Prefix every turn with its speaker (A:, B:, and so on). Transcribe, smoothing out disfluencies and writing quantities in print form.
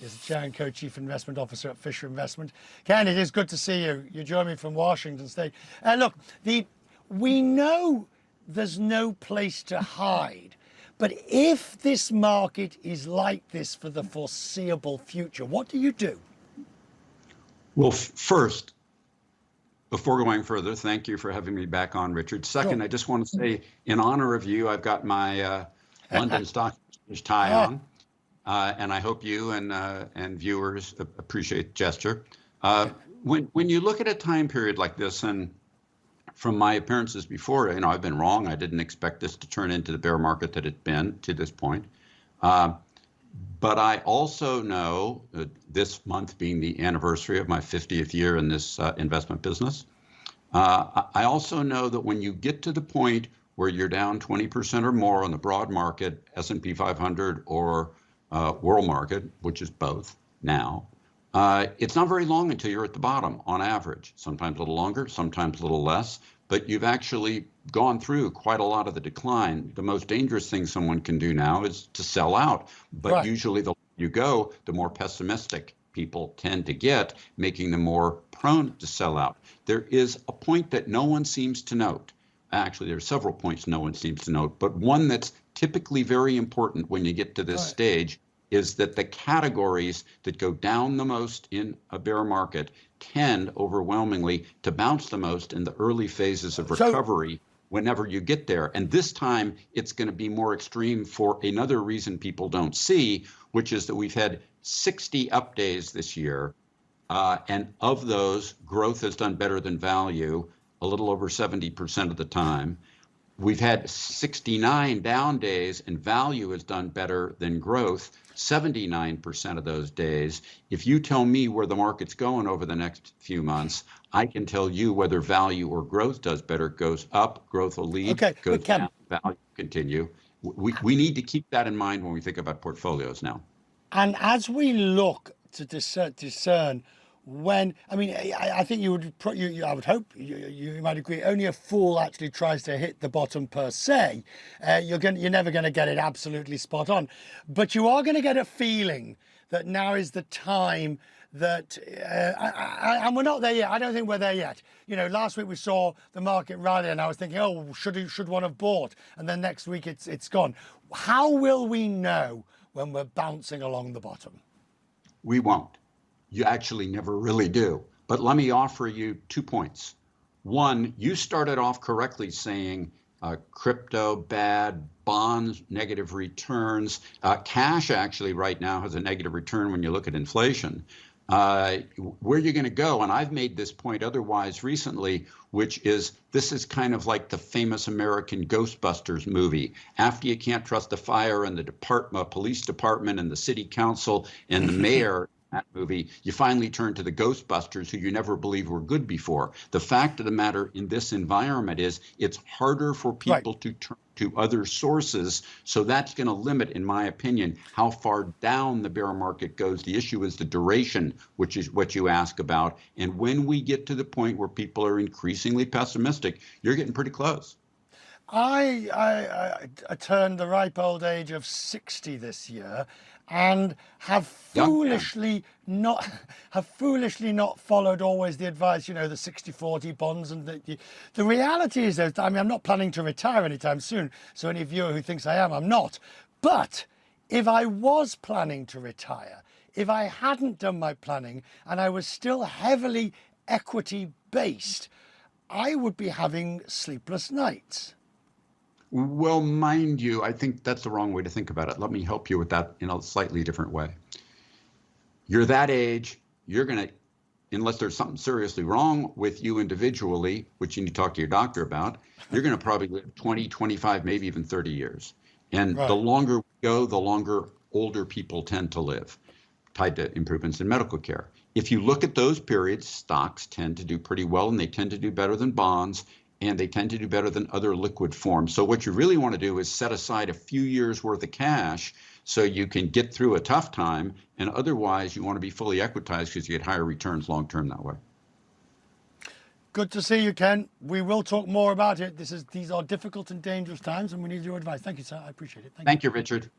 A: is the Chair and Co-Chief Investment Officer at Fisher Investment. Ken, it is good to see you. You join me from Washington State. Look, we know there's no place to hide, but if this market is like this for the foreseeable future, what do you do?
B: Well, first, before going further, thank you for having me back on, Richard. Second,
A: Sure.
B: I just want to say, in honor of you, I've got my London Stock Exchange tie on, and I hope you and viewers appreciate the gesture. When you look at a time period like this, and from my appearances before, I've been wrong. I didn't expect this to turn into the bear market that it's been to this point. But I also know, this month being the anniversary of my 50th year in this investment business, I also know that when you get to the point where you're down 20% or more on the broad market, S&P 500 or world market, which is both now, it's not very long until you're at the bottom on average, sometimes a little longer, sometimes a little less, but you've actually gone through quite a lot of the decline. The most dangerous thing someone can do now is to sell out, but usually the longer you go, the more pessimistic people tend to get, making them more prone to sell out. There is a point that no one seems to note. Actually, there are several points no one seems to note, but one that's typically very important when you get to this stage is that the categories that go down the most in a bear market tend overwhelmingly to bounce the most in the early phases of recovery whenever you get there. And this time it's going to be more extreme for another reason people don't see, which is that we've had 60 up days this year. And of those, growth has done better than value a little over 70% of the time. We've had 69 down days, and value has done better than growth 79% of those days. If you tell me where the market's going over the next few months, I can tell you whether value or growth does better. Goes up, growth will lead, goes down, value will continue. We need to keep that in mind when we think about portfolios now.
A: And as we look to discern when, I think I would hope you might agree, only a fool actually tries to hit the bottom per se. You're never going to get it absolutely spot on, but you are going to get a feeling that now is the time that, and we're not there yet. I don't think we're there yet. Last week we saw the market rally and I was thinking, oh, should one have bought? And then next week it's gone. How will we know when we're bouncing along the bottom?
B: We won't. You actually never really do. But let me offer you 2 points. One, you started off correctly saying crypto bad, bonds negative returns. Cash actually right now has a negative return when you look at inflation. Where you're going to go, and I've made this point otherwise recently, which is this is kind of like the famous American Ghostbusters movie. After you can't trust the fire and the police department and the city council and the mayor, that movie, you finally turn to the Ghostbusters who you never believed were good before. The fact of the matter in this environment is it's harder for people to turn to other sources. So that's going to limit, in my opinion, how far down the bear market goes. The issue is the duration, which is what you ask about. And when we get to the point where people are increasingly pessimistic, you're getting pretty close.
A: I turned the ripe old age of 60 this year, and have foolishly not followed always the advice, the 60-40 bonds. And the reality is that, I'm not planning to retire anytime soon. So any viewer who thinks I am, I'm not. But if I was planning to retire, if I hadn't done my planning and I was still heavily equity based, I would be having sleepless nights.
B: Well, mind you, I think that's the wrong way to think about it. Let me help you with that in a slightly different way. You're that age, you're going to, unless there's something seriously wrong with you individually, which you need to talk to your doctor about, you're going to probably live 20, 25, maybe even 30 years. And the longer we go, the longer older people tend to live, tied to improvements in medical care. If you look at those periods, stocks tend to do pretty well, and they tend to do better than bonds, and they tend to do better than other liquid forms. So what you really want to do is set aside a few years worth of cash so you can get through a tough time, and otherwise you want to be fully equitized because you get higher returns long term that way.
A: Good to see you, Ken. We will talk more about it. These are difficult and dangerous times, and we need your advice. Thank you, sir. I appreciate it.
B: Thank you, Richard.